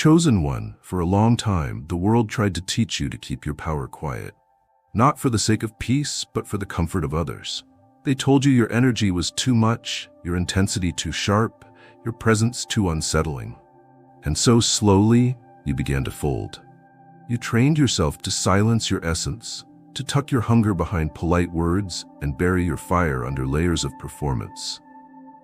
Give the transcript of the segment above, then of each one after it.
Chosen one, for a long time, the world tried to teach you to keep your power quiet. Not for the sake of peace, but for the comfort of others. They told you your energy was too much, your intensity too sharp, your presence too unsettling. And so slowly, you began to fold. You trained yourself to silence your essence, to tuck your hunger behind polite words and bury your fire under layers of performance.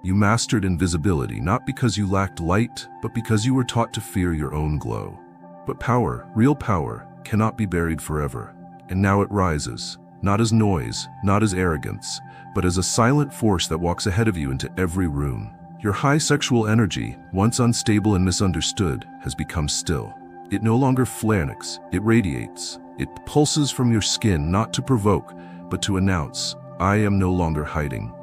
You mastered invisibility not because you lacked light, but because you were taught to fear your own glow. But power, real power, cannot be buried forever. And now it rises, not as noise, not as arrogance, but as a silent force that walks ahead of you into every room. Your high sexual energy, once unstable and misunderstood, has become still. It no longer flaniks, it radiates. It pulses from your skin not to provoke, but to announce, I am no longer hiding.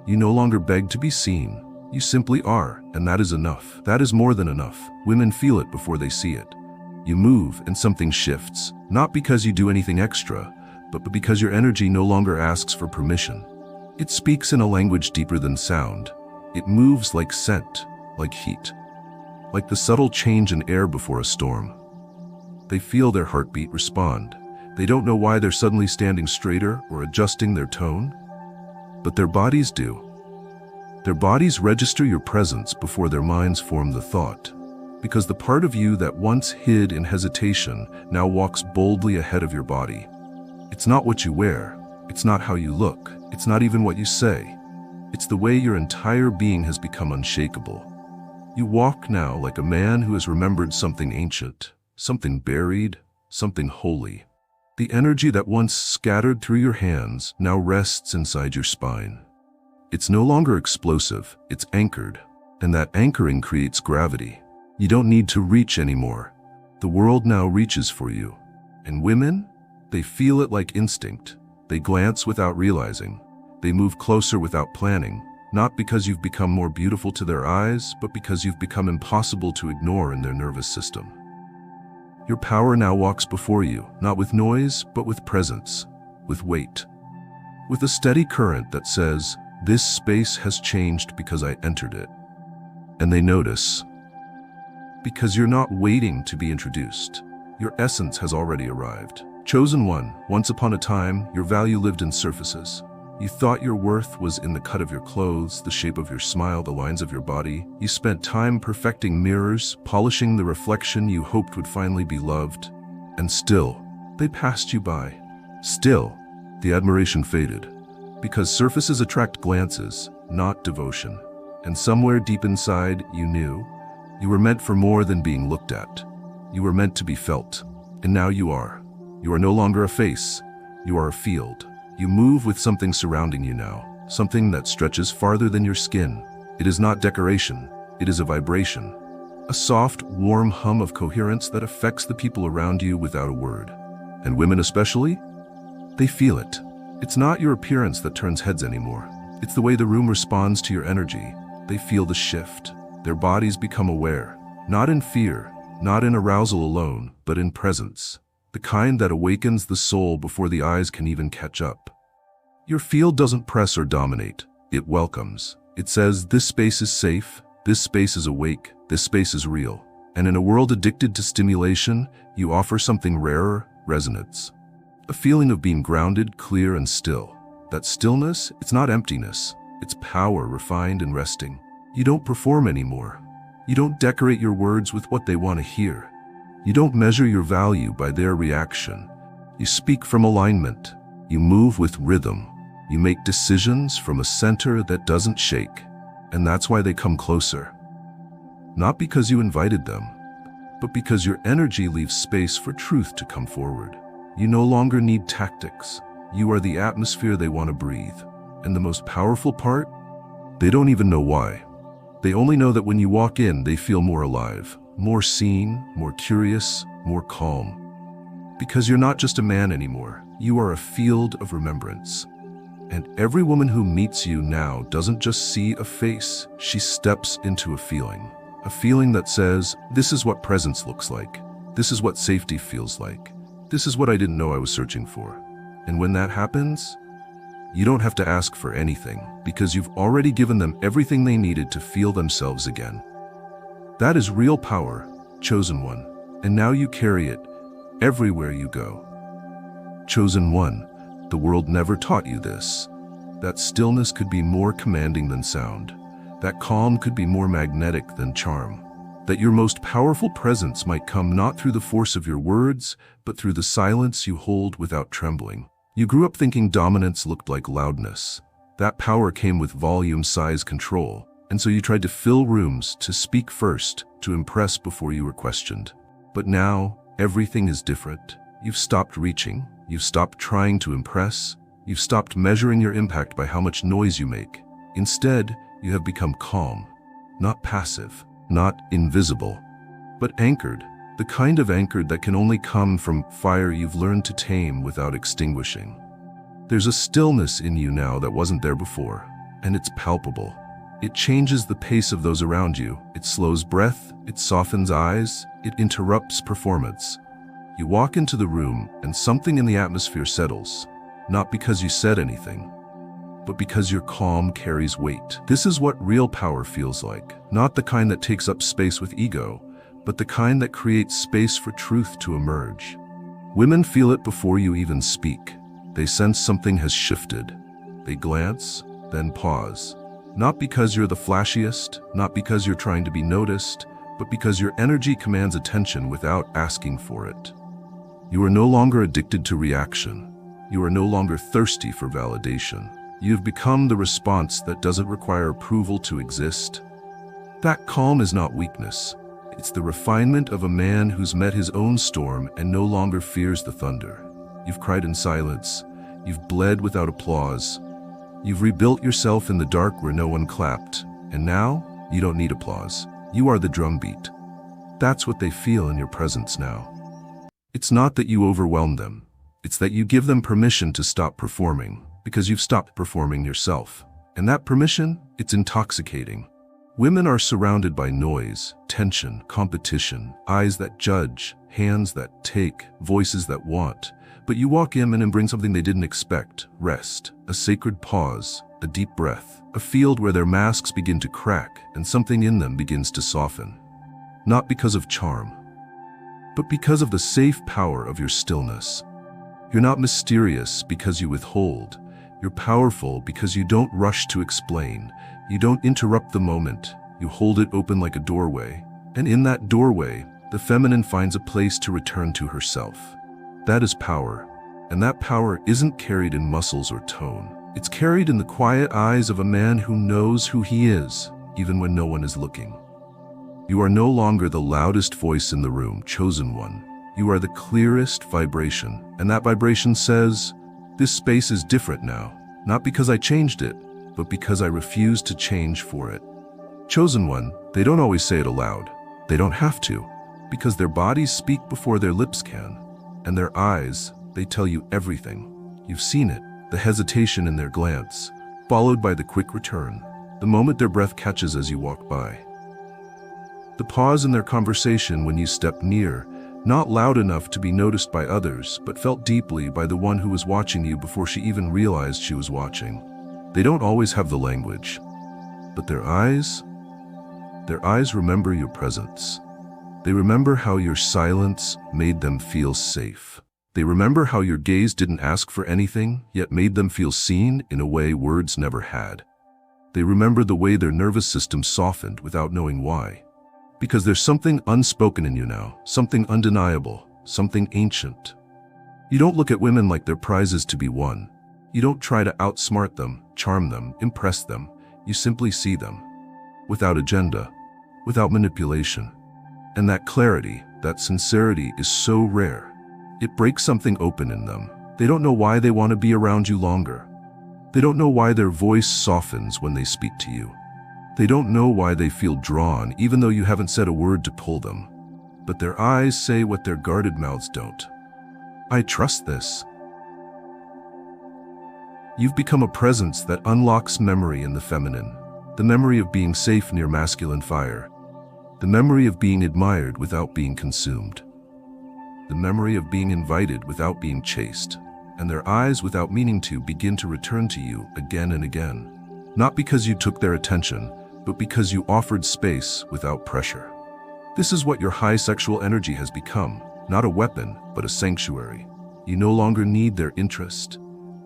You no longer beg to be seen. You simply are, and that is enough. That is more than enough. Women feel it before they see it. You move and something shifts, not because you do anything extra, but because your energy no longer asks for permission. It speaks in a language deeper than sound. It moves like scent, like heat, like the subtle change in air before a storm. They feel their heartbeat respond. They don't know why they're suddenly standing straighter or adjusting their tone, but their bodies do. Their bodies register your presence before their minds form the thought. Because the part of you that once hid in hesitation now walks boldly ahead of your body. It's not what you wear, it's not how you look, it's not even what you say. It's the way your entire being has become unshakable. You walk now like a man who has remembered something ancient, something buried, something holy. The energy that once scattered through your hands now rests inside your spine. It's no longer explosive, it's anchored, and that anchoring creates gravity. You don't need to reach anymore. The world now reaches for you. And women? They feel it like instinct. They glance without realizing. They move closer without planning, not because you've become more beautiful to their eyes, but because you've become impossible to ignore in their nervous system. Your power now walks before you, not with noise, but with presence, with weight, with a steady current that says, this space has changed because I entered it. And they notice. Because you're not waiting to be introduced. Your essence has already arrived. Chosen one, once upon a time, your value lived in surfaces. You thought your worth was in the cut of your clothes, the shape of your smile, the lines of your body. You spent time perfecting mirrors, polishing the reflection you hoped would finally be loved. And still, they passed you by. Still, the admiration faded. Because surfaces attract glances, not devotion. And somewhere deep inside, you knew. You were meant for more than being looked at. You were meant to be felt. And now you are. You are no longer a face. You are a field. You move with something surrounding you now. Something that stretches farther than your skin. It is not decoration. It is a vibration. A soft, warm hum of coherence that affects the people around you without a word. And women especially? They feel it. It's not your appearance that turns heads anymore. It's the way the room responds to your energy. They feel the shift. Their bodies become aware, not in fear, not in arousal alone, but in presence, the kind that awakens the soul before the eyes can even catch up. Your field doesn't press or dominate, it welcomes. It says, this space is safe, this space is awake, this space is real. And in a world addicted to stimulation, you offer something rarer, resonance. A feeling of being grounded, clear, and still. That stillness, it's not emptiness, it's power refined and resting. You don't perform anymore. You don't decorate your words with what they want to hear. You don't measure your value by their reaction. You speak from alignment. You move with rhythm. You make decisions from a center that doesn't shake. And that's why they come closer. Not because you invited them, but because your energy leaves space for truth to come forward. You no longer need tactics. You are the atmosphere they want to breathe. And the most powerful part? They don't even know why. They only know that when you walk in, they feel more alive, more seen, more curious, more calm. Because you're not just a man anymore. You are a field of remembrance. And every woman who meets you now doesn't just see a face, she steps into a feeling. A feeling that says, this is what presence looks like. This is what safety feels like. This is what I didn't know I was searching for. And when that happens, you don't have to ask for anything, because you've already given them everything they needed to feel themselves again. That is real power, chosen one, and now you carry it everywhere you go. Chosen one, the world never taught you this. That stillness could be more commanding than sound. That calm could be more magnetic than charm. That your most powerful presence might come not through the force of your words, but through the silence you hold without trembling. You grew up thinking dominance looked like loudness. That power came with volume, size, control, and so you tried to fill rooms, to speak first, to impress before you were questioned. But now, everything is different. You've stopped reaching. You've stopped trying to impress. You've stopped measuring your impact by how much noise you make. Instead, you have become calm, not passive, not invisible, but anchored, the kind of anchored that can only come from fire you've learned to tame without extinguishing. There's a stillness in you now that wasn't there before, and it's palpable. It changes the pace of those around you. It slows breath, it softens eyes, it interrupts performance. You walk into the room and something in the atmosphere settles, not because you said anything, but because your calm carries weight. This is what real power feels like, not the kind that takes up space with ego, but the kind that creates space for truth to emerge. Women feel it before you even speak. They sense something has shifted. They glance, then pause. Not because you're the flashiest, not because you're trying to be noticed, but because your energy commands attention without asking for it. You are no longer addicted to reaction. You are no longer thirsty for validation. You've become the response that doesn't require approval to exist. That calm is not weakness. It's the refinement of a man who's met his own storm and no longer fears the thunder. You've cried in silence. You've bled without applause. You've rebuilt yourself in the dark where no one clapped. And now, you don't need applause. You are the drumbeat. That's what they feel in your presence now. It's not that you overwhelm them. It's that you give them permission to stop performing, because you've stopped performing yourself. And that permission, it's intoxicating. Women are surrounded by noise, tension, competition, eyes that judge, hands that take, voices that want. But you walk in and bring something they didn't expect: rest, a sacred pause, a deep breath, a field where their masks begin to crack and something in them begins to soften. Not because of charm, but because of the safe power of your stillness. You're not mysterious because you withhold. You're powerful because you don't rush to explain. You don't interrupt the moment. You hold it open like a doorway. And in that doorway, the feminine finds a place to return to herself. That is power. And that power isn't carried in muscles or tone. It's carried in the quiet eyes of a man who knows who he is, even when no one is looking. You are no longer the loudest voice in the room, chosen one. You are the clearest vibration, and that vibration says, this space is different now, not because I changed it, but because I refuse to change for it. Chosen one, they don't always say it aloud. They don't have to, because their bodies speak before their lips can, and their eyes, they tell you everything. You've seen it, the hesitation in their glance, followed by the quick return, the moment their breath catches as you walk by. The pause in their conversation when you step near, not loud enough to be noticed by others, but felt deeply by the one who was watching you before she even realized she was watching. They don't always have the language, but their eyes remember your presence. They remember how your silence made them feel safe. They remember how your gaze didn't ask for anything, yet made them feel seen in a way words never had. They remember the way their nervous system softened without knowing why. Because there's something unspoken in you now, something undeniable, something ancient. You don't look at women like they're prizes to be won. You don't try to outsmart them, charm them, impress them. You simply see them. Without agenda, without manipulation. And that clarity, that sincerity is so rare. It breaks something open in them. They don't know why they want to be around you longer. They don't know why their voice softens when they speak to you. They don't know why they feel drawn, even though you haven't said a word to pull them. But their eyes say what their guarded mouths don't. I trust this. You've become a presence that unlocks memory in the feminine, the memory of being safe near masculine fire, the memory of being admired without being consumed, the memory of being invited without being chased, and their eyes, without meaning to, begin to return to you again and again. Not because you took their attention, but because you offered space without pressure. This is what your high sexual energy has become, not a weapon, but a sanctuary. You no longer need their interest.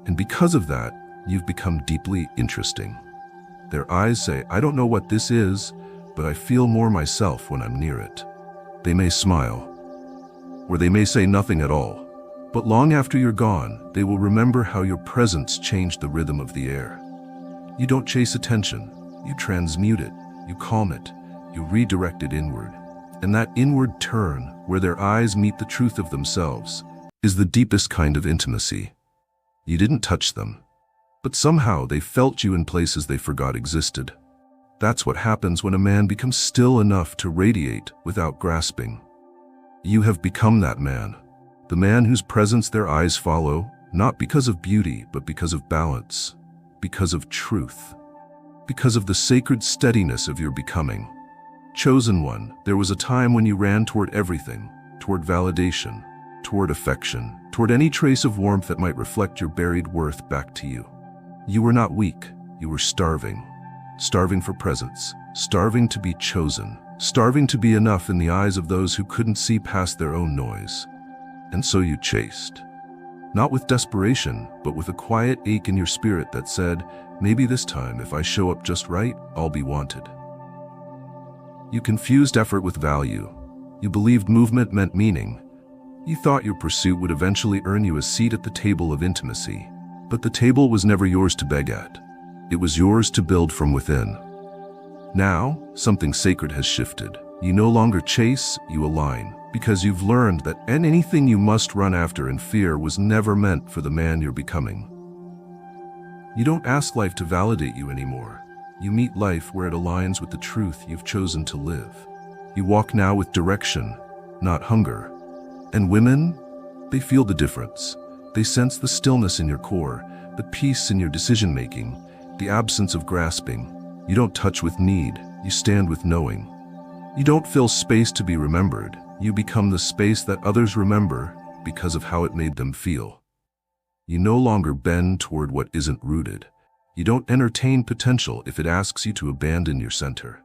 And because of that, you've become deeply interesting. Their eyes say, I don't know what this is, but I feel more myself when I'm near it. They may smile, or they may say nothing at all. But long after you're gone, they will remember how your presence changed the rhythm of the air. You don't chase attention, you transmute it, you calm it, you redirect it inward. And that inward turn, where their eyes meet the truth of themselves, is the deepest kind of intimacy. You didn't touch them, but somehow they felt you in places they forgot existed. That's what happens when a man becomes still enough to radiate without grasping. You have become that man. The man whose presence their eyes follow, not because of beauty, but because of balance, because of truth, because of the sacred steadiness of your becoming. Chosen one, there was a time when you ran toward everything, toward validation, toward affection, toward any trace of warmth that might reflect your buried worth back to you. You were not weak, you were starving. Starving for presence, starving to be chosen, starving to be enough in the eyes of those who couldn't see past their own noise. And so you chased. Not with desperation, but with a quiet ache in your spirit that said, maybe this time if I show up just right, I'll be wanted. You confused effort with value. You believed movement meant meaning. You thought your pursuit would eventually earn you a seat at the table of intimacy. But the table was never yours to beg at. It was yours to build from within. Now, something sacred has shifted. You no longer chase, you align. Because you've learned that anything you must run after in fear was never meant for the man you're becoming. You don't ask life to validate you anymore. You meet life where it aligns with the truth you've chosen to live. You walk now with direction, not hunger. And women, they feel the difference. They sense the stillness in your core, the peace in your decision-making, the absence of grasping. You don't touch with need, you stand with knowing. You don't fill space to be remembered. You become the space that others remember because of how it made them feel. You no longer bend toward what isn't rooted. You don't entertain potential if it asks you to abandon your center.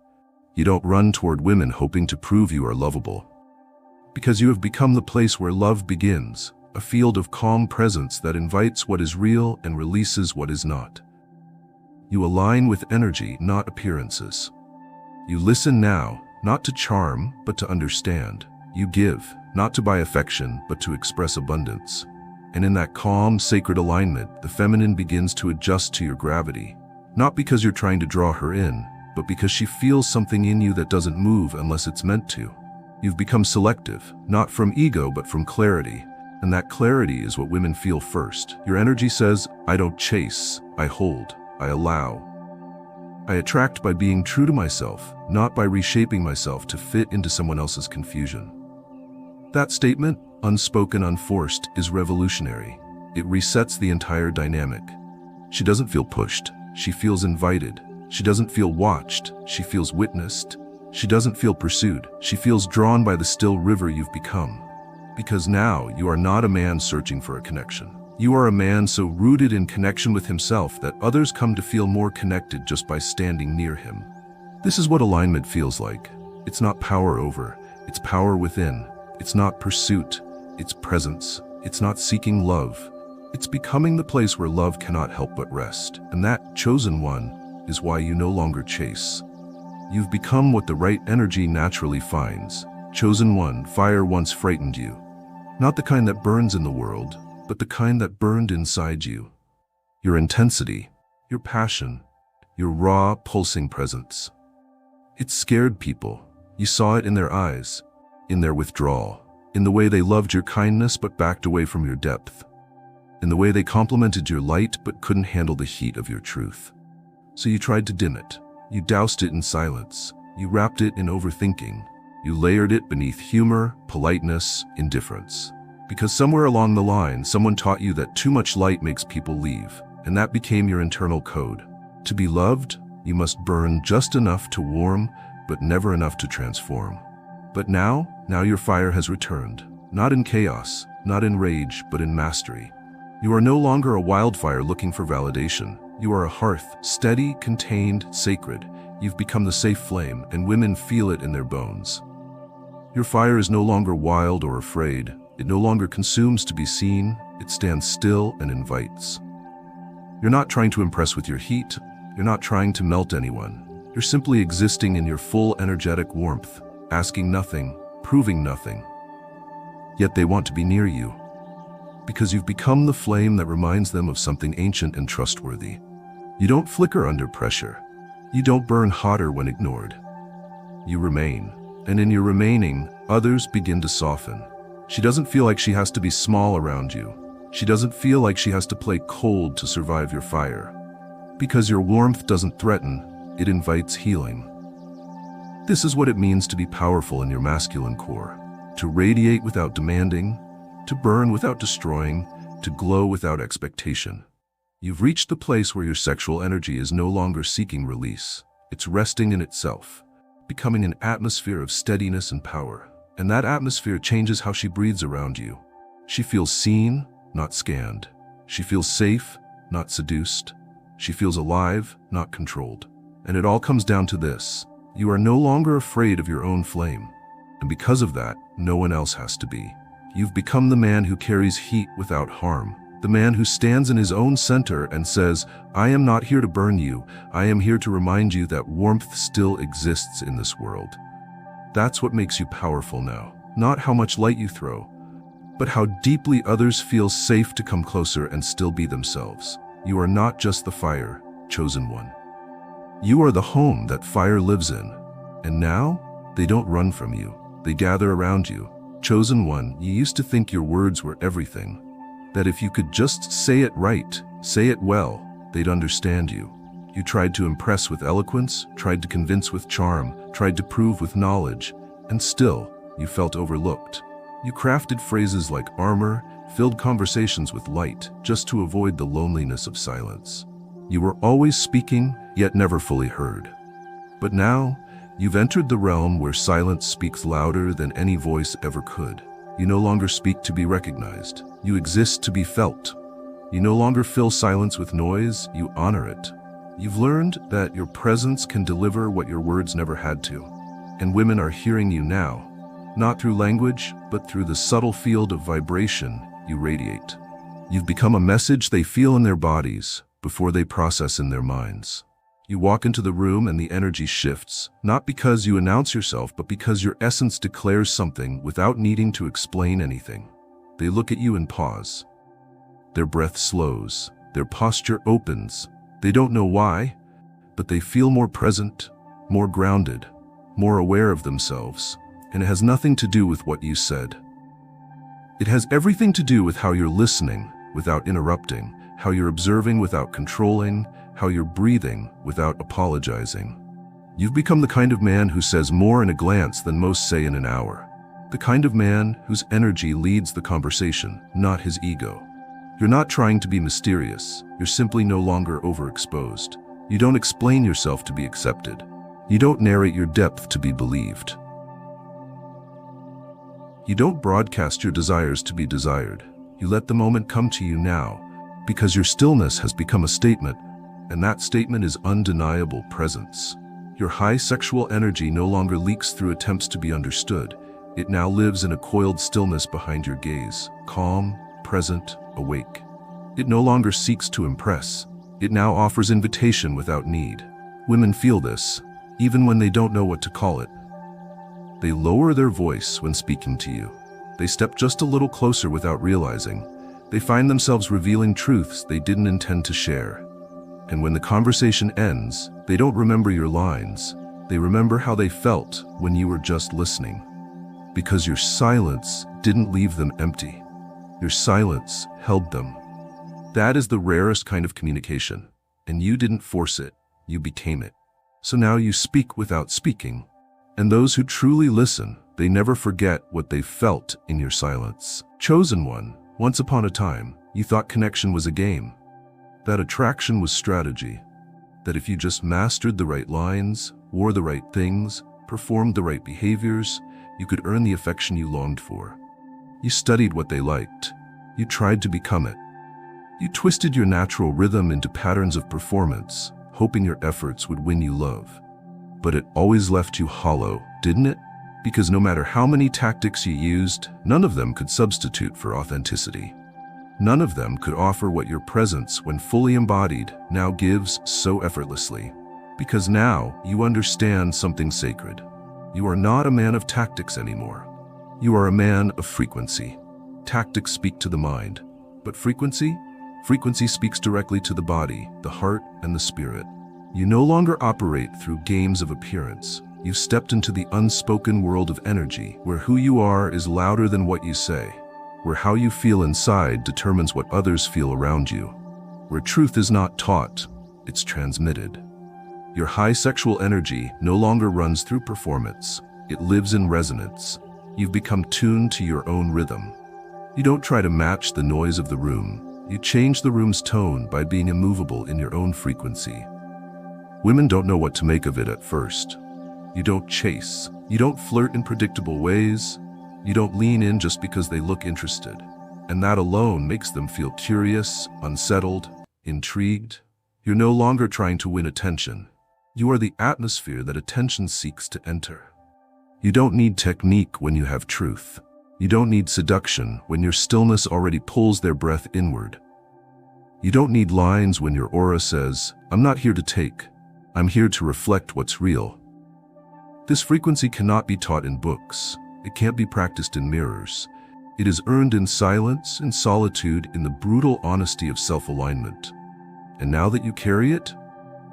You don't run toward women hoping to prove you are lovable. Because you have become the place where love begins, a field of calm presence that invites what is real and releases what is not. You align with energy, not appearances. You listen now, not to charm, but to understand. You give, not to buy affection, but to express abundance. And in that calm, sacred alignment, the feminine begins to adjust to your gravity. Not because you're trying to draw her in, but because she feels something in you that doesn't move unless it's meant to. You've become selective, not from ego, but from clarity. And that clarity is what women feel first. Your energy says, I don't chase, I hold, I allow. I attract by being true to myself, not by reshaping myself to fit into someone else's confusion. That statement, unspoken, unforced, is revolutionary. It resets the entire dynamic. She doesn't feel pushed. She feels invited. She doesn't feel watched. She feels witnessed. She doesn't feel pursued. She feels drawn by the still river you've become. Because now you are not a man searching for a connection. You are a man so rooted in connection with himself that others come to feel more connected just by standing near him. This is what alignment feels like. It's not power over, it's power within. It's not pursuit, it's presence. It's not seeking love. It's becoming the place where love cannot help but rest. And that chosen one is why you no longer chase. You've become what the right energy naturally finds. Chosen one, fire once frightened you. Not the kind that burns in the world, but the kind that burned inside you. Your intensity, your passion, your raw, pulsing presence. It scared people. You saw it in their eyes, in their withdrawal, in the way they loved your kindness but backed away from your depth, in the way they complimented your light but couldn't handle the heat of your truth. So you tried to dim it. You doused it in silence. You wrapped it in overthinking. You layered it beneath humor, politeness, indifference. Because somewhere along the line, someone taught you that too much light makes people leave, and that became your internal code. To be loved, you must burn just enough to warm, but never enough to transform. But now your fire has returned, not in chaos, not in rage, but in mastery. You are no longer a wildfire looking for validation. You are a hearth, steady, contained, sacred. You've become the safe flame, and women feel it in their bones. Your fire is no longer wild or afraid. It no longer consumes to be seen. It stands still and invites. You're not trying to impress with your heat. You're not trying to melt anyone. You're simply existing in your full energetic warmth, asking nothing, proving nothing. Yet they want to be near you, because you've become the flame that reminds them of something ancient and trustworthy. You don't flicker under pressure. You don't burn hotter when ignored. You remain, and in your remaining, others begin to soften. She doesn't feel like she has to be small around you. She doesn't feel like she has to play cold to survive your fire. Because your warmth doesn't threaten, it invites healing. This is what it means to be powerful in your masculine core. To radiate without demanding, to burn without destroying, to glow without expectation. You've reached the place where your sexual energy is no longer seeking release. It's resting in itself, becoming an atmosphere of steadiness and power. And that atmosphere changes how she breathes around you. She feels seen, not scanned. She feels safe, not seduced. She feels alive, not controlled. And it all comes down to this. You are no longer afraid of your own flame. And because of that, no one else has to be. You've become the man who carries heat without harm. The man who stands in his own center and says, I am not here to burn you. I am here to remind you that warmth still exists in this world. That's what makes you powerful now. Not how much light you throw, but how deeply others feel safe to come closer and still be themselves. You are not just the fire, chosen one. You are the home that fire lives in. And now, they don't run from you. They gather around you. Chosen one, you used to think your words were everything. That if you could just say it right, say it well, they'd understand you. You tried to impress with eloquence, tried to convince with charm, tried to prove with knowledge, and still, you felt overlooked. You crafted phrases like armor, filled conversations with light, just to avoid the loneliness of silence. You were always speaking, yet never fully heard. But now, you've entered the realm where silence speaks louder than any voice ever could. You no longer speak to be recognized. You exist to be felt. You no longer fill silence with noise, you honor it. You've learned that your presence can deliver what your words never had to. And women are hearing you now, not through language, but through the subtle field of vibration you radiate. You've become a message they feel in their bodies before they process in their minds. You walk into the room and the energy shifts, not because you announce yourself, but because your essence declares something without needing to explain anything. They look at you and pause. Their breath slows, their posture opens. They don't know why, but they feel more present, more grounded, more aware of themselves. And it has nothing to do with what you said. It has everything to do with how you're listening without interrupting, how you're observing without controlling, how you're breathing without apologizing. You've become the kind of man who says more in a glance than most say in an hour. The kind of man whose energy leads the conversation, not his ego. You're not trying to be mysterious. You're simply no longer overexposed. You don't explain yourself to be accepted. You don't narrate your depth to be believed. You don't broadcast your desires to be desired. You let the moment come to you now, because your stillness has become a statement, and that statement is undeniable presence. Your high sexual energy no longer leaks through attempts to be understood. It now lives in a coiled stillness behind your gaze, calm, present, awake. It no longer seeks to impress. It now offers invitation without need. Women feel this, even when they don't know what to call it. They lower their voice when speaking to you. They step just a little closer without realizing. They find themselves revealing truths they didn't intend to share. And when the conversation ends, they don't remember your lines. They remember how they felt when you were just listening. Because your silence didn't leave them empty. Your silence held them. That is the rarest kind of communication. And you didn't force it, you became it. So now you speak without speaking. And those who truly listen, they never forget what they felt in your silence. Chosen one, once upon a time, you thought connection was a game. That attraction was strategy. That if you just mastered the right lines, wore the right things, performed the right behaviors, you could earn the affection you longed for. You studied what they liked. You tried to become it. You twisted your natural rhythm into patterns of performance, hoping your efforts would win you love. But it always left you hollow, didn't it? Because no matter how many tactics you used, none of them could substitute for authenticity. None of them could offer what your presence, when fully embodied, now gives so effortlessly. Because now you understand something sacred. You are not a man of tactics anymore. You are a man of frequency. Tactics speak to the mind, but frequency? Frequency speaks directly to the body, the heart, and the spirit. You no longer operate through games of appearance. You've stepped into the unspoken world of energy, where who you are is louder than what you say, where how you feel inside determines what others feel around you, where truth is not taught, it's transmitted. Your high sexual energy no longer runs through performance, it lives in resonance. You've become tuned to your own rhythm. You don't try to match the noise of the room, you change the room's tone by being immovable in your own frequency. Women don't know what to make of it at first. You don't chase. You don't flirt in predictable ways. You don't lean in just because they look interested. And that alone makes them feel curious, unsettled, intrigued. You're no longer trying to win attention. You are the atmosphere that attention seeks to enter. You don't need technique when you have truth. You don't need seduction when your stillness already pulls their breath inward. You don't need lines when your aura says, "I'm not here to take. I'm here to reflect what's real." This frequency cannot be taught in books. It can't be practiced in mirrors. It is earned in silence, in solitude, in the brutal honesty of self-alignment. And now that you carry it,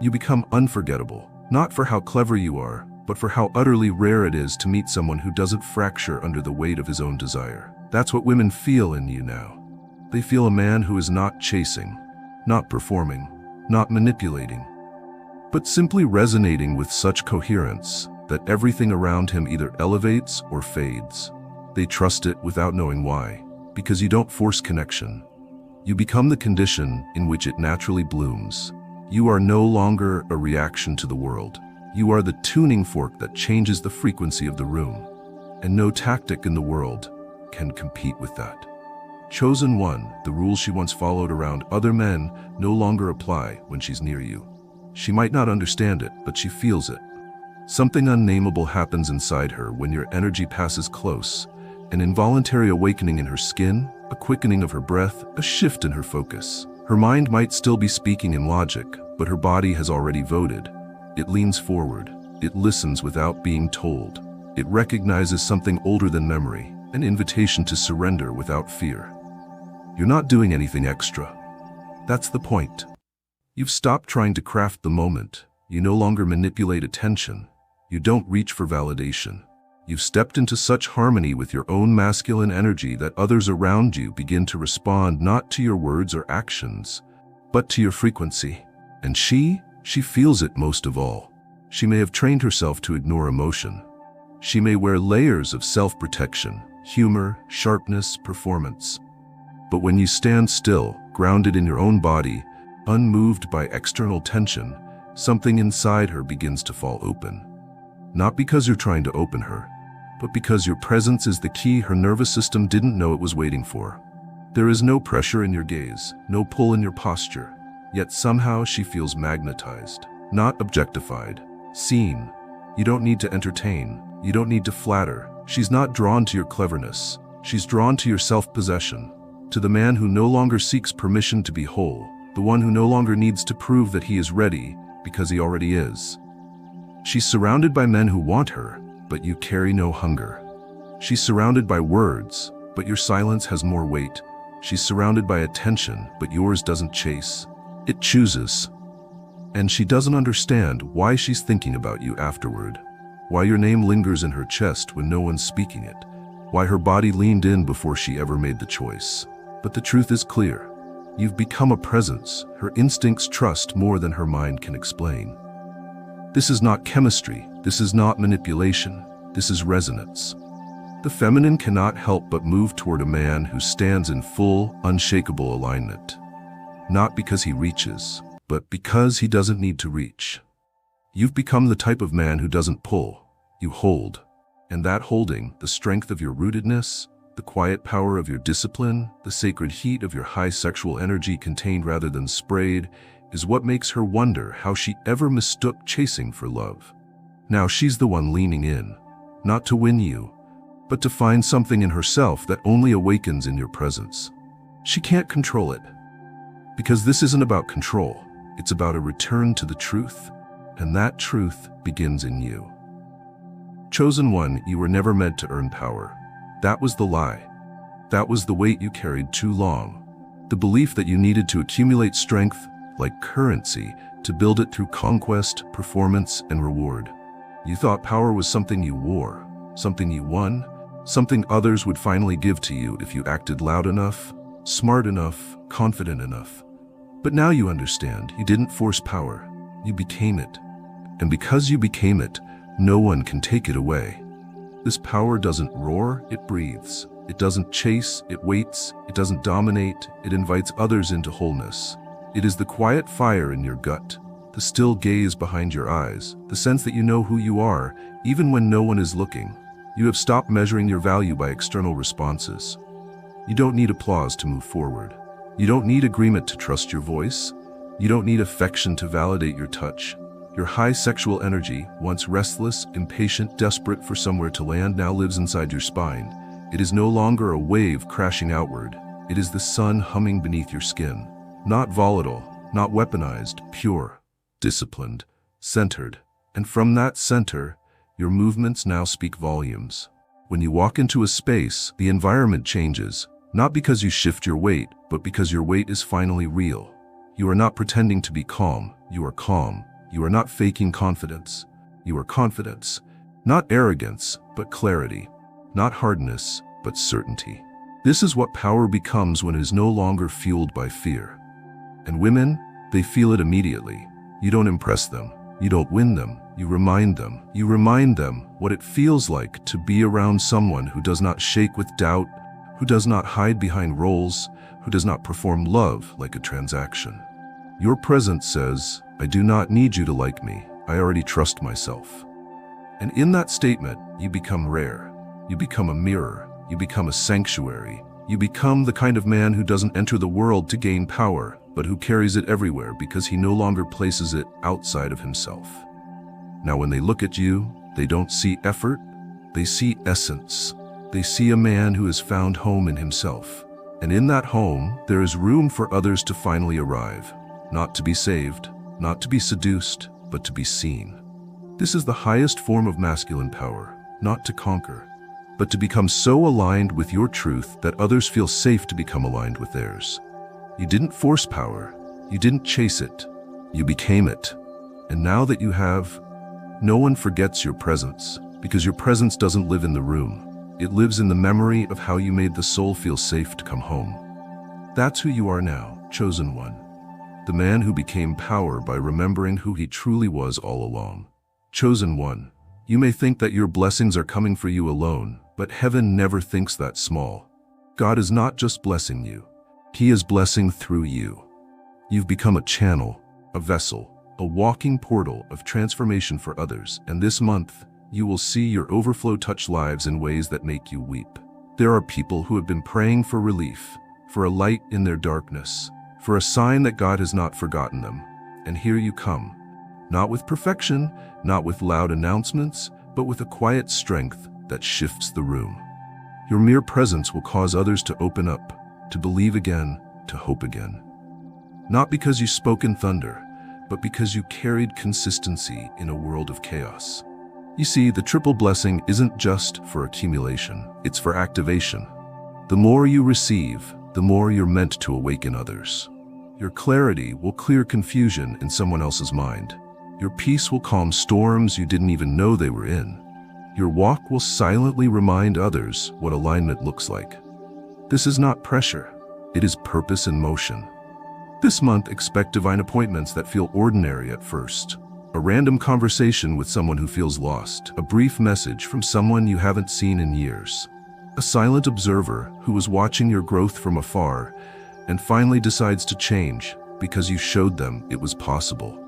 you become unforgettable, not for how clever you are, but for how utterly rare it is to meet someone who doesn't fracture under the weight of his own desire. That's what women feel in you now. They feel a man who is not chasing, not performing, not manipulating, but simply resonating with such coherence that everything around him either elevates or fades. They trust it without knowing why, because you don't force connection. You become the condition in which it naturally blooms. You are no longer a reaction to the world. You are the tuning fork that changes the frequency of the room. And no tactic in the world can compete with that. Chosen one, the rules she once followed around other men no longer apply when she's near you. She might not understand it, but she feels it. Something unnameable happens inside her when your energy passes close, an involuntary awakening in her skin, a quickening of her breath, a shift in her focus. Her mind might still be speaking in logic, but her body has already voted. It leans forward. It listens without being told. It recognizes something older than memory, an invitation to surrender without fear. You're not doing anything extra. That's the point. You've stopped trying to craft the moment. You no longer manipulate attention. You don't reach for validation. You've stepped into such harmony with your own masculine energy that others around you begin to respond not to your words or actions, but to your frequency. And she feels it most of all. She may have trained herself to ignore emotion. She may wear layers of self-protection, humor, sharpness, performance. But when you stand still, grounded in your own body, unmoved by external tension, something inside her begins to fall open. Not because you're trying to open her, but because your presence is the key her nervous system didn't know it was waiting for. There is no pressure in your gaze, no pull in your posture, yet somehow she feels magnetized, not objectified, seen. You don't need to entertain, you don't need to flatter. She's not drawn to your cleverness, she's drawn to your self-possession, to the man who no longer seeks permission to be whole, the one who no longer needs to prove that he is ready because he already is. She's surrounded by men who want her, but you carry no hunger. She's surrounded by words, but your silence has more weight. She's surrounded by attention, but yours doesn't chase. It chooses. And she doesn't understand why she's thinking about you afterward, why your name lingers in her chest when no one's speaking it, why her body leaned in before she ever made the choice. But the truth is clear. You've become a presence her instincts trust more than her mind can explain. This is not chemistry, this is not manipulation, this is resonance. The feminine cannot help but move toward a man who stands in full, unshakable alignment. Not because he reaches, but because he doesn't need to reach. You've become the type of man who doesn't pull, you hold. And that holding, the strength of your rootedness, the quiet power of your discipline, the sacred heat of your high sexual energy contained rather than sprayed, is what makes her wonder how she ever mistook chasing for love. Now she's the one leaning in, not to win you, but to find something in herself that only awakens in your presence. She can't control it, because this isn't about control. It's about a return to the truth, and that truth begins in you. Chosen one, you were never meant to earn power. That was the lie. That was the weight you carried too long. The belief that you needed to accumulate strength, like currency, to build it through conquest, performance, and reward. You thought power was something you wore, something you won, something others would finally give to you if you acted loud enough, smart enough, confident enough. But now you understand, you didn't force power, you became it. And because you became it, no one can take it away. This power doesn't roar, it breathes. It doesn't chase, it waits. It doesn't dominate, it invites others into wholeness. It is the quiet fire in your gut, the still gaze behind your eyes, the sense that you know who you are, even when no one is looking. You have stopped measuring your value by external responses. You don't need applause to move forward. You don't need agreement to trust your voice. You don't need affection to validate your touch. Your high sexual energy, once restless, impatient, desperate for somewhere to land, now lives inside your spine. It is no longer a wave crashing outward. It is the sun humming beneath your skin. Not volatile, not weaponized, pure, disciplined, centered. And from that center, your movements now speak volumes. When you walk into a space, the environment changes, not because you shift your weight, but because your weight is finally real. You are not pretending to be calm, you are calm. You are not faking confidence. You are confidence. Not arrogance, but clarity. Not hardness, but certainty. This is what power becomes when it is no longer fueled by fear. And women, they feel it immediately. You don't impress them. You don't win them. You remind them. You remind them what it feels like to be around someone who does not shake with doubt, who does not hide behind roles, who does not perform love like a transaction. Your presence says, I do not need you to like me. I already trust myself. And in that statement, you become rare. You become a mirror. You become a sanctuary. You become the kind of man who doesn't enter the world to gain power, but who carries it everywhere because he no longer places it outside of himself. Now, when they look at you, they don't see effort, they see essence. They see a man who has found home in himself. And in that home, there is room for others to finally arrive, not to be saved, not to be seduced, but to be seen. This is the highest form of masculine power, not to conquer, but to become so aligned with your truth that others feel safe to become aligned with theirs. You didn't force power, you didn't chase it, you became it. And now that you have, no one forgets your presence, because your presence doesn't live in the room. It lives in the memory of how you made the soul feel safe to come home. That's who you are now, chosen one. The man who became power by remembering who he truly was all along. Chosen one, you may think that your blessings are coming for you alone, but heaven never thinks that small. God is not just blessing you, He is blessing through you. You've become a channel, a vessel, a walking portal of transformation for others, and this month, you will see your overflow touch lives in ways that make you weep. There are people who have been praying for relief, for a light in their darkness, for a sign that God has not forgotten them. And here you come, not with perfection, not with loud announcements, but with a quiet strength that shifts the room. Your mere presence will cause others to open up, to believe again, to hope again. Not because you spoke in thunder, but because you carried consistency in a world of chaos. You see, the triple blessing isn't just for accumulation, it's for activation. The more you receive, the more you're meant to awaken others. Your clarity will clear confusion in someone else's mind. Your peace will calm storms you didn't even know they were in. Your walk will silently remind others what alignment looks like. This is not pressure, it is purpose in motion. This month, expect divine appointments that feel ordinary at first. A random conversation with someone who feels lost, a brief message from someone you haven't seen in years. A silent observer who was watching your growth from afar and finally decides to change because you showed them it was possible.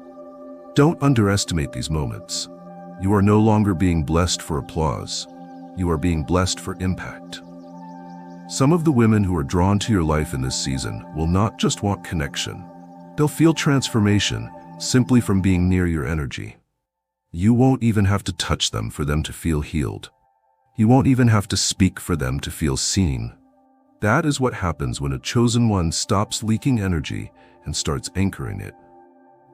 Don't underestimate these moments. You are no longer being blessed for applause. You are being blessed for impact. Some of the women who are drawn to your life in this season will not just want connection. They'll feel transformation simply from being near your energy. You won't even have to touch them for them to feel healed. You won't even have to speak for them to feel seen. That is what happens when a chosen one stops leaking energy and starts anchoring it.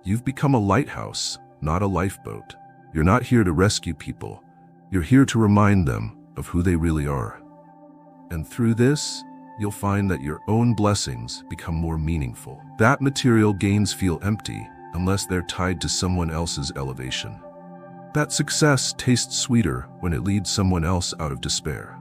You've become a lighthouse, not a lifeboat. You're not here to rescue people. You're here to remind them of who they really are. And through this, you'll find that your own blessings become more meaningful. That material gains feel empty unless they're tied to someone else's elevation. That success tastes sweeter when it leads someone else out of despair.